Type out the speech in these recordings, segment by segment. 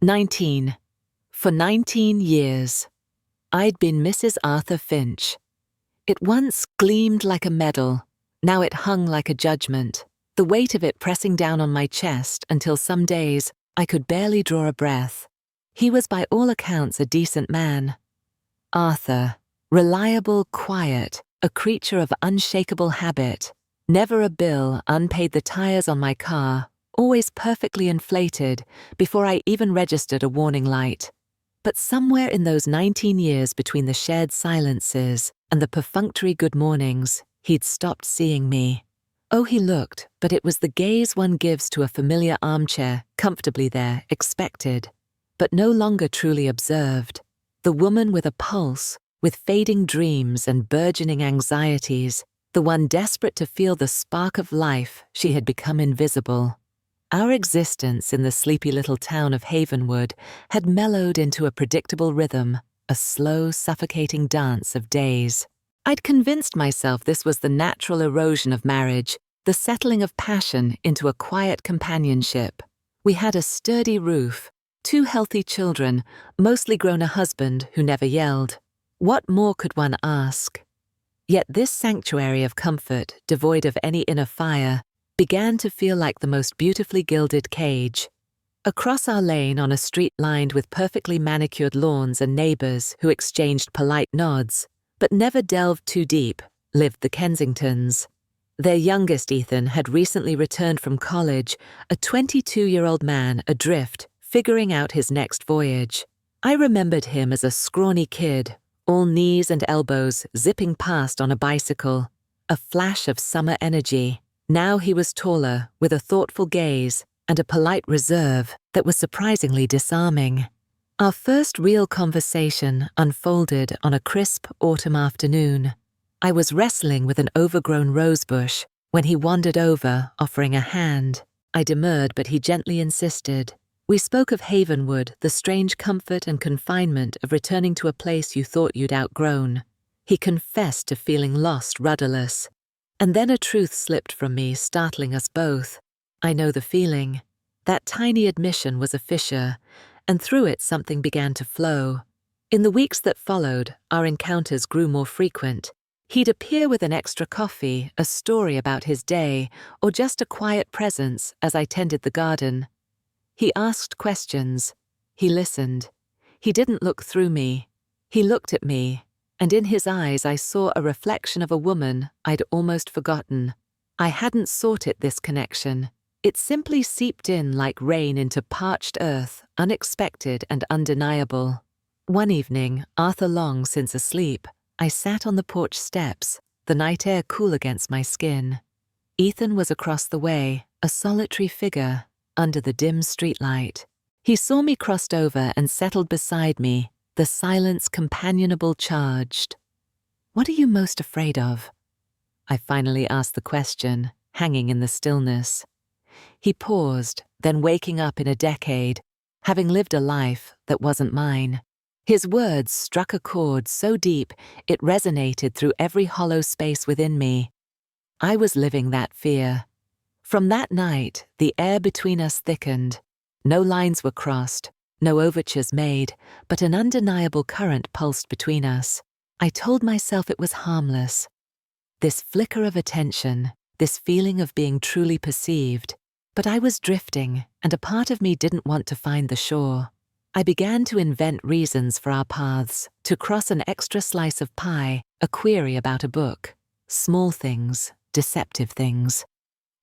19. For 19 years, I'd been Mrs. Arthur Finch. It once gleamed like a medal, now it hung like a judgment, the weight of it pressing down on my chest until some days I could barely draw a breath. He was by all accounts a decent man. Arthur, reliable, quiet, a creature of unshakable habit, never a bill, unpaid the tires on my car, always perfectly inflated before I even registered a warning light. But somewhere in those 19 years between the shared silences and the perfunctory good mornings, he'd stopped seeing me. Oh, he looked, but it was the gaze one gives to a familiar armchair, comfortably there, expected, but no longer truly observed. The woman with a pulse, with fading dreams and burgeoning anxieties, the one desperate to feel the spark of life, she had become invisible. Our existence in the sleepy little town of Havenwood had mellowed into a predictable rhythm, a slow, suffocating dance of days. I'd convinced myself this was the natural erosion of marriage, the settling of passion into a quiet companionship. We had a sturdy roof, 2 healthy children, mostly grown a husband who never yelled. What more could one ask? Yet this sanctuary of comfort, devoid of any inner fire, began to feel like the most beautifully gilded cage. Across our lane, on a street lined with perfectly manicured lawns and neighbors who exchanged polite nods, but never delved too deep, lived the Kensingtons. Their youngest, Ethan, had recently returned from college, a 22-year-old man adrift, figuring out his next voyage. I remembered him as a scrawny kid, all knees and elbows, zipping past on a bicycle, a flash of summer energy. Now he was taller, with a thoughtful gaze and a polite reserve that was surprisingly disarming. Our first real conversation unfolded on a crisp autumn afternoon. I was wrestling with an overgrown rosebush when he wandered over, offering a hand. I demurred, but he gently insisted. We spoke of Havenwood, the strange comfort and confinement of returning to a place you thought you'd outgrown. He confessed to feeling lost, rudderless. And then a truth slipped from me, startling us both. I know the feeling. That tiny admission was a fissure, and through it something began to flow. In the weeks that followed, our encounters grew more frequent. He'd appear with an extra coffee, a story about his day, or just a quiet presence as I tended the garden. He asked questions. He listened. He didn't look through me. He looked at me, and in his eyes I saw a reflection of a woman I'd almost forgotten. I hadn't sought it, this connection. It simply seeped in like rain into parched earth, unexpected and undeniable. One evening, Arthur long since asleep, I sat on the porch steps, the night air cool against my skin. Ethan was across the way, a solitary figure, under the dim streetlight. He saw me crossed over and settled beside me, the silence companionable charged. "What are you most afraid of?" I finally asked the question, hanging in the stillness. He paused, then waking up in a decade, having lived a life that wasn't mine. His words struck a chord so deep it resonated through every hollow space within me. I was living that fear. From that night, the air between us thickened. No lines were crossed, no overtures made, but an undeniable current pulsed between us. I told myself it was harmless. This flicker of attention, this feeling of being truly perceived. But I was drifting, and a part of me didn't want to find the shore. I began to invent reasons for our paths, to cross an extra slice of pie, a query about a book. Small things, deceptive things.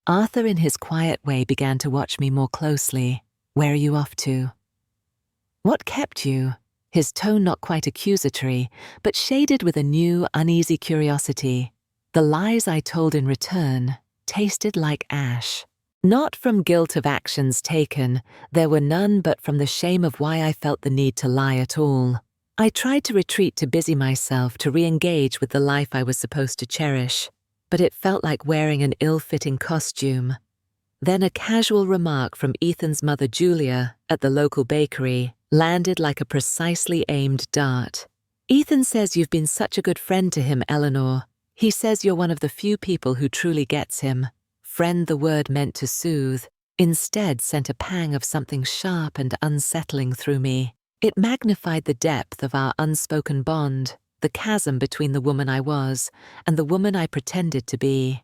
Arthur in his quiet way began to watch me more closely. "Where are you off to?" "What kept you?" His tone not quite accusatory, but shaded with a new, uneasy curiosity. The lies I told in return tasted like ash. Not from guilt of actions taken, there were none, but from the shame of why I felt the need to lie at all. I tried to retreat, to busy myself, to re-engage with the life I was supposed to cherish, but it felt like wearing an ill-fitting costume. Then a casual remark from Ethan's mother Julia at the local bakery landed like a precisely aimed dart. "Ethan says you've been such a good friend to him, Eleanor. He says you're one of the few people who truly gets him." Friend, the word meant to soothe. instead sent a pang of something sharp and unsettling through me. It magnified the depth of our unspoken bond, the chasm between the woman I was and the woman I pretended to be.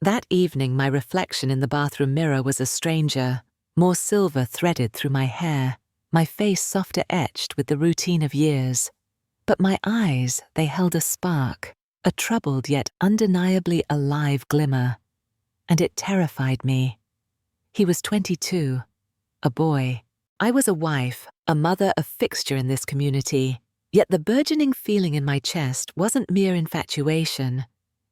That evening, my reflection in the bathroom mirror was a stranger, more silver threaded through my hair, my face softer etched with the routine of years. But my eyes, they held a spark, a troubled yet undeniably alive glimmer, and it terrified me. He was 22, a boy. I was a wife, a mother, a fixture in this community, yet the burgeoning feeling in my chest wasn't mere infatuation.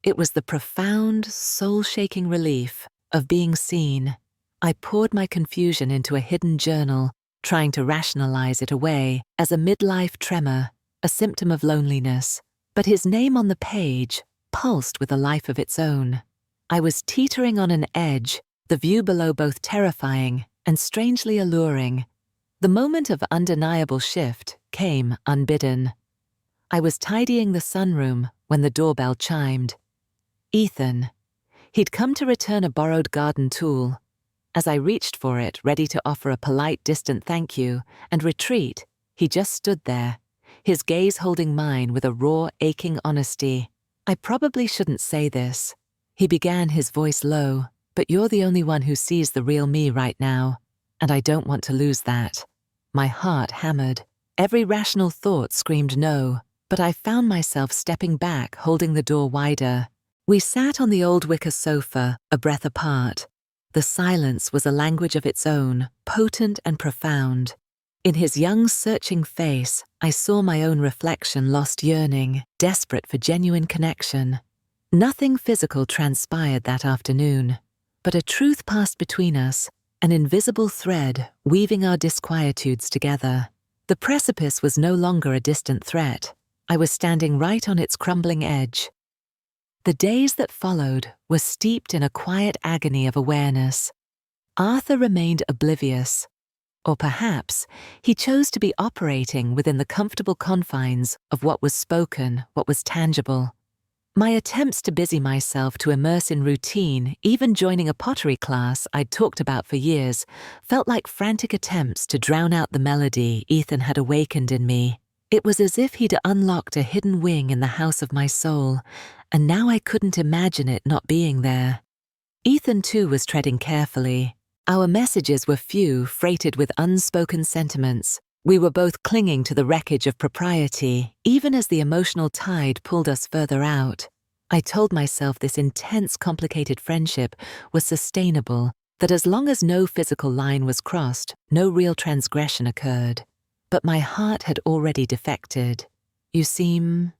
It was the profound, soul-shaking relief of being seen. I poured my confusion into a hidden journal, trying to rationalize it away as a midlife tremor, a symptom of loneliness. But his name on the page pulsed with a life of its own. I was teetering on an edge, the view below both terrifying and strangely alluring. The moment of undeniable shift came unbidden. I was tidying the sunroom when the doorbell chimed. Ethan. He'd come to return a borrowed garden tool. As I reached for it, ready to offer a polite, distant thank you and retreat, he just stood there, his gaze holding mine with a raw, aching honesty. I probably shouldn't say this. He began, his voice low, but you're the only one who sees the real me right now, and I don't want to lose that. My heart hammered. Every rational thought screamed no, but I found myself stepping back, holding the door wider. We sat on the old wicker sofa, a breath apart. The silence was a language of its own, potent and profound. In his young, searching face, I saw my own reflection, lost, yearning, desperate for genuine connection. Nothing physical transpired that afternoon, but a truth passed between us, an invisible thread weaving our disquietudes together. The precipice was no longer a distant threat. I was standing right on its crumbling edge. The days that followed were steeped in a quiet agony of awareness. Arthur remained oblivious, or perhaps he chose to be operating within the comfortable confines of what was spoken, what was tangible. My attempts to busy myself, to immerse in routine, even joining a pottery class I'd talked about for years, felt like frantic attempts to drown out the melody Ethan had awakened in me. It was as if he'd unlocked a hidden wing in the house of my soul, and now I couldn't imagine it not being there. Ethan too was treading carefully. Our messages were few, freighted with unspoken sentiments. We were both clinging to the wreckage of propriety, even as the emotional tide pulled us further out. I told myself this intense, complicated friendship was sustainable, that as long as no physical line was crossed, no real transgression occurred. But my heart had already defected. You seem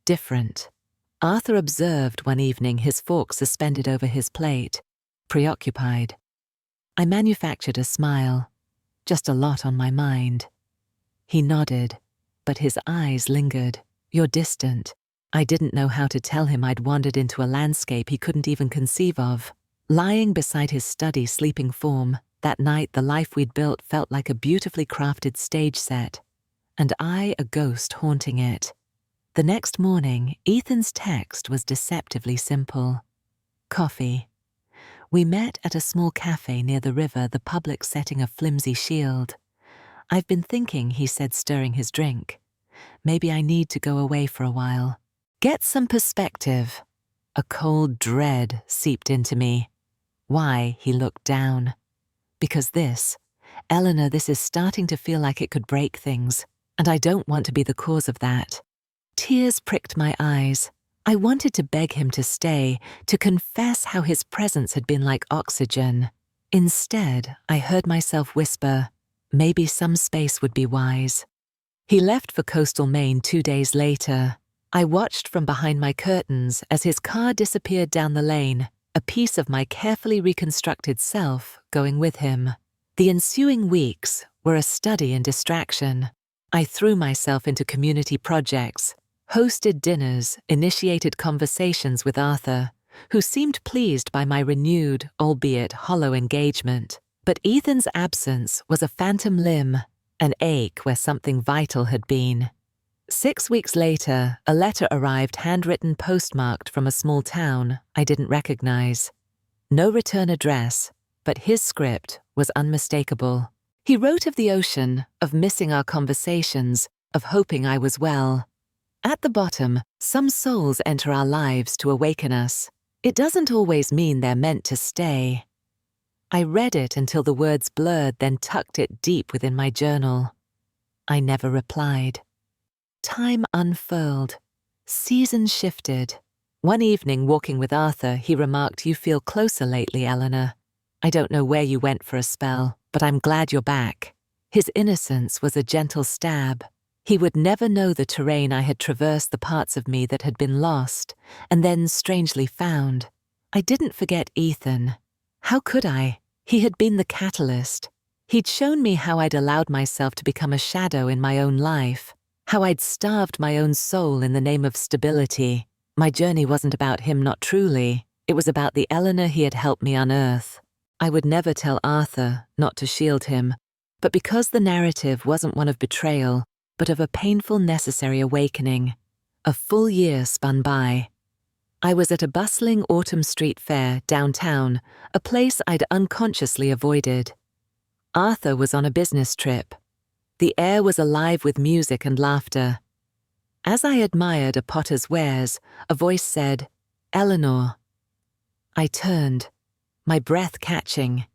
different. Arthur observed one evening, his fork suspended over his plate, preoccupied. I manufactured a smile, just a lot on my mind. He nodded, but his eyes lingered. You're distant. I didn't know how to tell him I'd wandered into a landscape he couldn't even conceive of. Lying beside his study sleeping form, that night the life we'd built felt like a beautifully crafted stage set, and I a ghost haunting it. The next morning, Ethan's text was deceptively simple. Coffee. We met at a small cafe near the river, the public setting a flimsy shield. I've been thinking, he said, stirring his drink. Maybe I need to go away for a while. Get some perspective. A cold dread seeped into me. Why? He looked down. Because this, Eleanor, this is starting to feel like it could break things, and I don't want to be the cause of that. Tears pricked my eyes. I wanted to beg him to stay, to confess how his presence had been like oxygen. Instead, I heard myself whisper, maybe some space would be wise. He left for coastal Maine 2 days later. I watched from behind my curtains as his car disappeared down the lane, a piece of my carefully reconstructed self going with him. The ensuing weeks were a study in distraction. I threw myself into community projects, hosted dinners, initiated conversations with Arthur, who seemed pleased by my renewed, albeit hollow engagement. But Ethan's absence was a phantom limb, an ache where something vital had been. 6 weeks later, a letter arrived, handwritten, postmarked from a small town I didn't recognize. No return address, but his script was unmistakable. He wrote of the ocean, of missing our conversations, of hoping I was well. At the bottom, some souls enter our lives to awaken us. It doesn't always mean they're meant to stay. I read it until the words blurred, then tucked it deep within my journal. I never replied. Time unfurled. Seasons shifted. One evening, walking with Arthur, he remarked, "You feel closer lately, Eleanor. I don't know where you went for a spell, but I'm glad you're back." His innocence was a gentle stab. He would never know the terrain I had traversed, the parts of me that had been lost, and then strangely found. I didn't forget Ethan. How could I? He had been the catalyst. He'd shown me how I'd allowed myself to become a shadow in my own life, how I'd starved my own soul in the name of stability. My journey wasn't about him, not truly. It was about the Eleanor he had helped me unearth. I would never tell Arthur, not to shield him, but because the narrative wasn't one of betrayal, but of a painful, necessary awakening. A full year spun by. I was at a bustling autumn street fair downtown, a place I'd unconsciously avoided. Arthur was on a business trip. The air was alive with music and laughter. As I admired a potter's wares, a voice said, "Eleanor." I turned, my breath catching.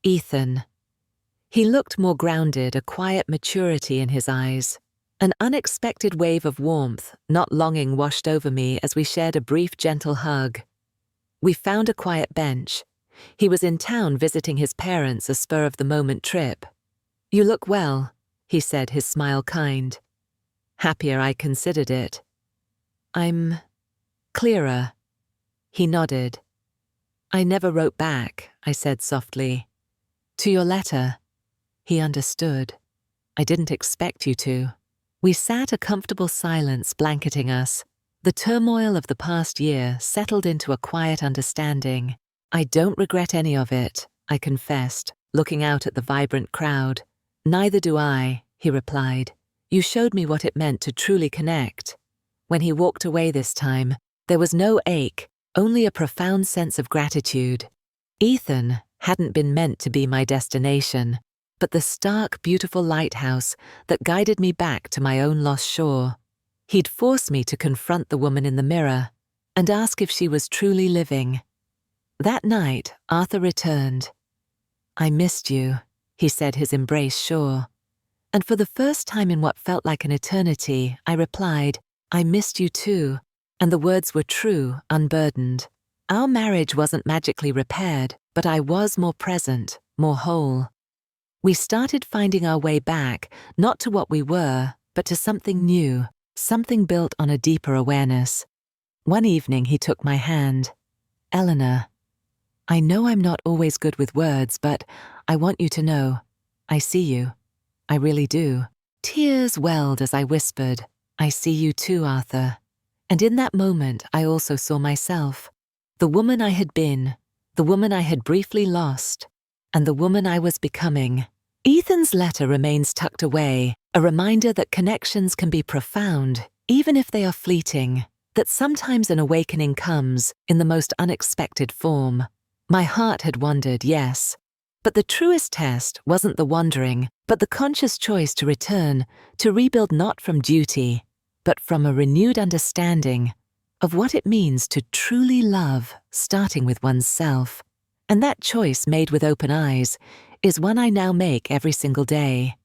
Ethan. He looked more grounded, a quiet maturity in his eyes. An unexpected wave of warmth, not longing, washed over me as we shared a brief, gentle hug. We found a quiet bench. He was in town visiting his parents, a spur-of-the-moment trip. "You look well," he said, his smile kind. Happier I considered it. "I'm clearer." He nodded. "I never wrote back," I said softly. "To your letter." He understood. "I didn't expect you to." We sat, a comfortable silence blanketing us. The turmoil of the past year settled into a quiet understanding. "I don't regret any of it," I confessed, looking out at the vibrant crowd. "Neither do I," he replied. "You showed me what it meant to truly connect." When he walked away this time, there was no ache, only a profound sense of gratitude. Ethan hadn't been meant to be my destination, but the stark, beautiful lighthouse that guided me back to my own lost shore. He'd force me to confront the woman in the mirror and ask if she was truly living. That night, Arthur returned. "I missed you," he said, his embrace sure. And for the first time in what felt like an eternity, I replied, "I missed you too," and the words were true, unburdened. Our marriage wasn't magically repaired, but I was more present, more whole. We started finding our way back, not to what we were, but to something new, something built on a deeper awareness. One evening he took my hand. "Eleanor, I know I'm not always good with words, but I want you to know, I see you. I really do." Tears welled as I whispered, "I see you too, Arthur." And in that moment, I also saw myself. The woman I had been, the woman I had briefly lost, and the woman I was becoming. Ethan's letter remains tucked away, a reminder that connections can be profound, even if they are fleeting, that sometimes an awakening comes in the most unexpected form. My heart had wandered, yes, but the truest test wasn't the wandering, but the conscious choice to return, to rebuild not from duty, but from a renewed understanding of what it means to truly love, starting with oneself. And that choice, made with open eyes, is one I now make every single day.